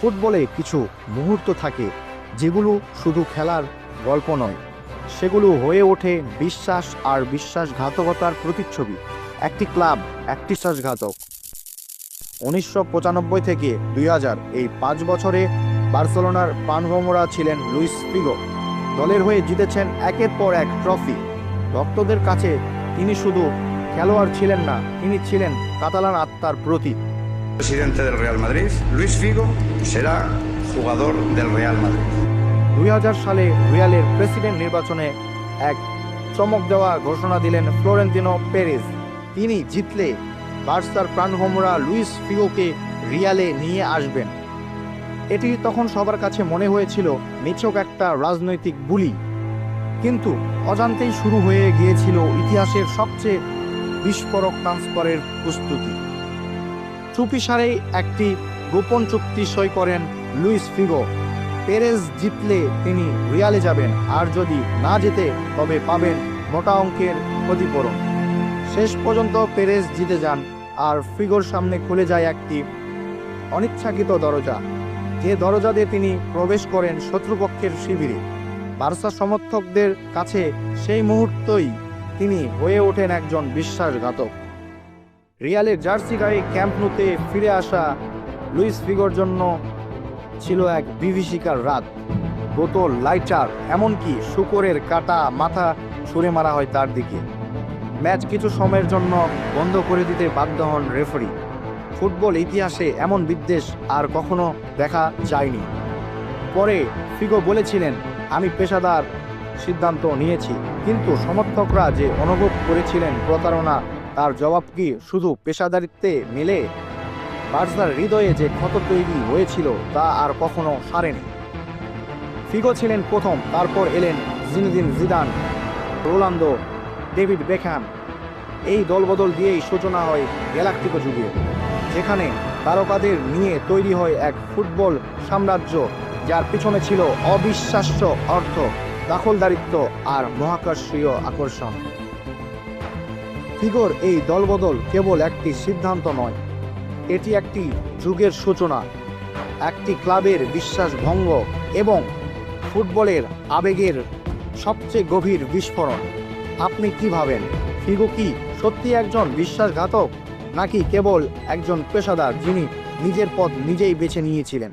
ফুটবলে কিছু মুহূর্ত থাকে যেগুলো শুধু খেলার গল্প নয়, সেগুলো হয়ে ওঠে বিশ্বাস আর বিশ্বাসঘাতকতার প্রতিচ্ছবি। একটি ক্লাব, একটি বিশ্বাসঘাতক। 1995 থেকে 2000 এই 5 বছরে বার্সেলোনার প্রাণভোমরা ছিলেন লুইস ফিগো। দলের হয়ে জিতেছেন একের পর এক ট্রফি। ভক্তদের কাছে তিনি শুধু খেলোয়াড় ছিলেন না, তিনি ছিলেন কাতালান আত্মার প্রতীক। Presidente del Real Madrid, Luis Figo, será jugador del Real Madrid. 2000 সালে রিয়ালের প্রেসিডেন্ট নির্বাচনে এক চমক দেওয়া ঘোষণা দিলেন ফ্লোরেন্তিনো পেরেজ। তিনি জিতলে বার্সার প্রাণভোমরা লুইস ফিগোকে রিয়ালে নিয়ে আসবেন। এটি তখন সবার কাছে মনে হয়েছিল নিছক একটা রাজনৈতিক বুলি, কিন্তু অজান্তেই শুরু হয়ে গিয়েছিল ইতিহাসের সবচেয়ে বিস্ফোরক ট্রান্সফারের প্রস্তুতি। চুপিসারেই একটি গোপন চুক্তি সই করেন লুইস ফিগো। পেরেজ জিতলে তিনি রিয়ালে যাবেন, আর যদি না জেতে তবে পাবেন মোটা অঙ্কের ক্ষতিপূরণ। শেষ পর্যন্ত পেরেজ জিতে যান, আর ফিগোর সামনে খুলে যায় একটি অনিচ্ছাকৃত দরজা, যে দরজা দিয়ে তিনি প্রবেশ করেন শত্রুপক্ষের শিবিরে। বার্সা সমর্থকদের কাছে সেই মুহূর্তই তিনি হয়ে ওঠেন একজন বিশ্বাসঘাতক। রিয়ালের জার্সি গায়ে ক্যাম্প নুতে ফিরে আসা লুইস ফিগোর জন্য ছিল এক বিভীষিকার রাত। বোতল, লাইটার, এমনকি শূকরের কাটা মাথা ছুঁড়ে মারা হয় তার দিকে। ম্যাচ কিছু সময়ের জন্য বন্ধ করে দিতে বাধ্য হন রেফারি। ফুটবল ইতিহাসে এমন বিদ্বেষ আর কখনো দেখা যায়নি। পরে ফিগো বলেছিলেন, আমি পেশাদার সিদ্ধান্ত নিয়েছি, কিন্তু সমর্থকরা যে অনুভব করেছিলেন প্রতারণা, তার জবাব কি শুধু পেশাদারিত্বে মেলে? বার্সার হৃদয়ে যে ক্ষত তৈরি হয়েছিল তা আর কখনো সারেনি। ফিগো ছিলেন প্রথম, তারপর এলেন Zinedine Zidane, Ronaldo, David Beckham. এই দলবদল দিয়েই সূচনা হয় গ্যালাক্টিকো যুগের, যেখানে তারকাদের নিয়ে তৈরি হয় এক ফুটবল সাম্রাজ্য, যার পিছনে ছিল অবিশ্বাস্য অর্থ, দখলদারিত্ব আর মহাকর্ষীয় আকর্ষণ। ফিগোর এই দলবদল কেবল একটি সিদ্ধান্ত নয়, এটি একটি যুগের সূচনা, একটি ক্লাবের বিশ্বাস ভঙ্গ এবং ফুটবলের আবেগের সবচেয়ে গভীর বিস্ফোরণ। আপনি কি ভাবেন? ফিগো কি সত্যি একজন বিশ্বাসঘাতক, নাকি কেবল একজন পেশাদার যিনি নিজের পথ নিজেই বেছে নিয়েছিলেন?